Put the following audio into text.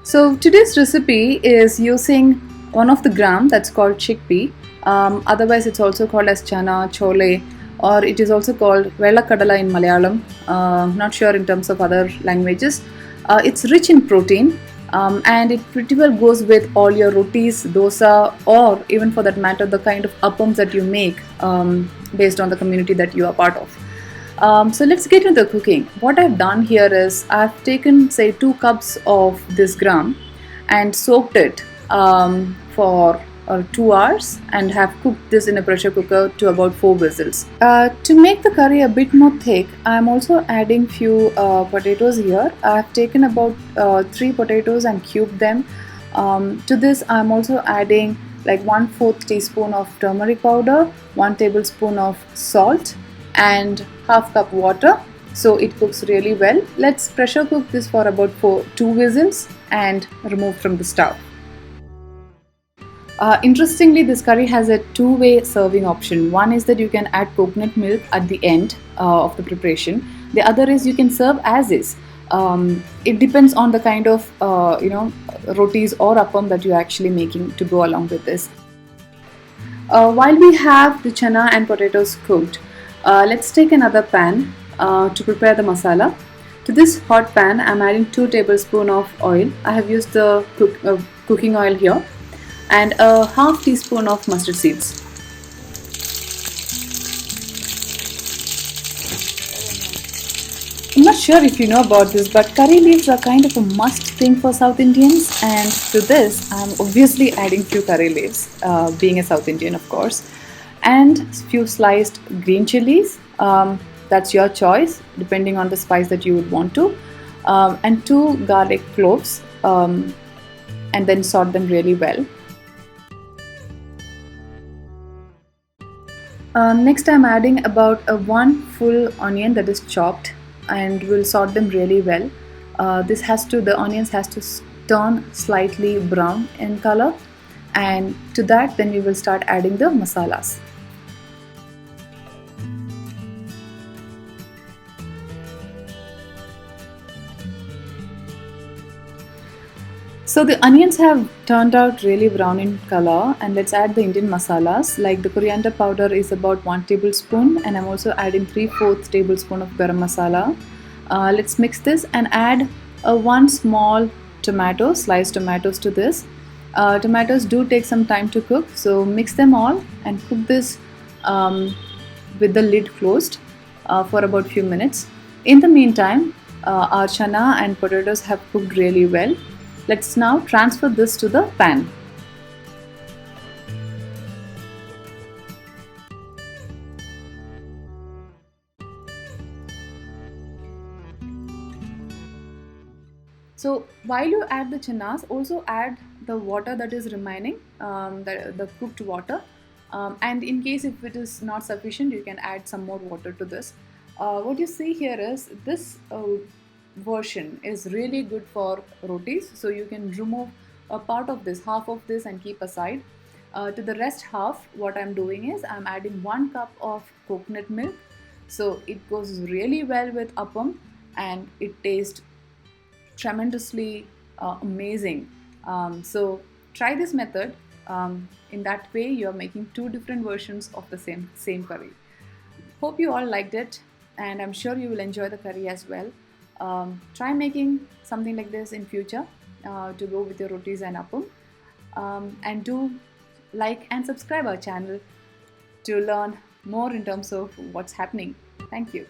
So today's recipe is using one of the gram that's called chickpea. Otherwise, it's also called as chana, chole, or it is also called Vella kadala in Malayalam. Not sure in terms of other languages. It's rich in protein, and it pretty well goes with all your rotis, dosa, or even for that matter, the kind of appams that you make based on the community that you are part of. So let's get into the cooking. What I've done here is I've taken say 2 cups of this gram and soaked it for 2 hours and have cooked this in a pressure cooker to about 4 whistles. To make the curry a bit more thick, I'm also adding few potatoes here. I've taken about 3 potatoes and cubed them. To this I'm also adding like 1/4 teaspoon of turmeric powder, 1 tablespoon of salt, and half cup water, so it cooks really well. Let's pressure cook this for about 2 whistles and remove from the stove. Interestingly, this curry has a two-way serving option. One is that you can add coconut milk at the end of the preparation. The other is you can serve as is. It depends on the kind of rotis or appam that you're actually making to go along with this. While we have the chana and potatoes cooked, let's take another pan to prepare the masala. To this hot pan, I'm adding 2 tablespoons of oil. I have used the cooking oil here, and a half teaspoon of mustard seeds. I'm not sure if you know about this, but curry leaves are kind of a must thing for South Indians, and to this I'm obviously adding few curry leaves, being a South Indian of course, and few sliced green chilies. That's your choice depending on the spice that you would want to, and 2 garlic cloves, and then salt them really well. Next I'm adding about 1 full onion that is chopped, and we'll salt them really well. The onions has to turn slightly brown in color, and to that then we will start adding the masalas. So the onions have turned out really brown in color, and let's add the Indian masalas. Like the coriander powder is about 1 tablespoon, and I'm also adding 3/4 tablespoon of garam masala. Let's mix this and add 1 small tomato, sliced tomatoes to this. Tomatoes do take some time to cook, so mix them all and cook this with the lid closed for about few minutes. In the meantime, our chana and potatoes have cooked really well. Let's now transfer this to the pan. So while you add the chanas, also add the water that is remaining, the cooked water. And in case if it is not sufficient, you can add some more water to this. What you see here is this version is really good for rotis, so you can remove a part of this, half of this, and keep aside. To the rest half, what I'm doing is I'm adding 1 cup of coconut milk, so it goes really well with appam and it tastes tremendously amazing. So try this method. In that way you're making 2 different versions of the same curry. Hope you all liked it, and I'm sure you will enjoy the curry as well. Try making something like this in future to go with your rotis and appam, and do like and subscribe our channel to learn more in terms of what's happening. Thank you.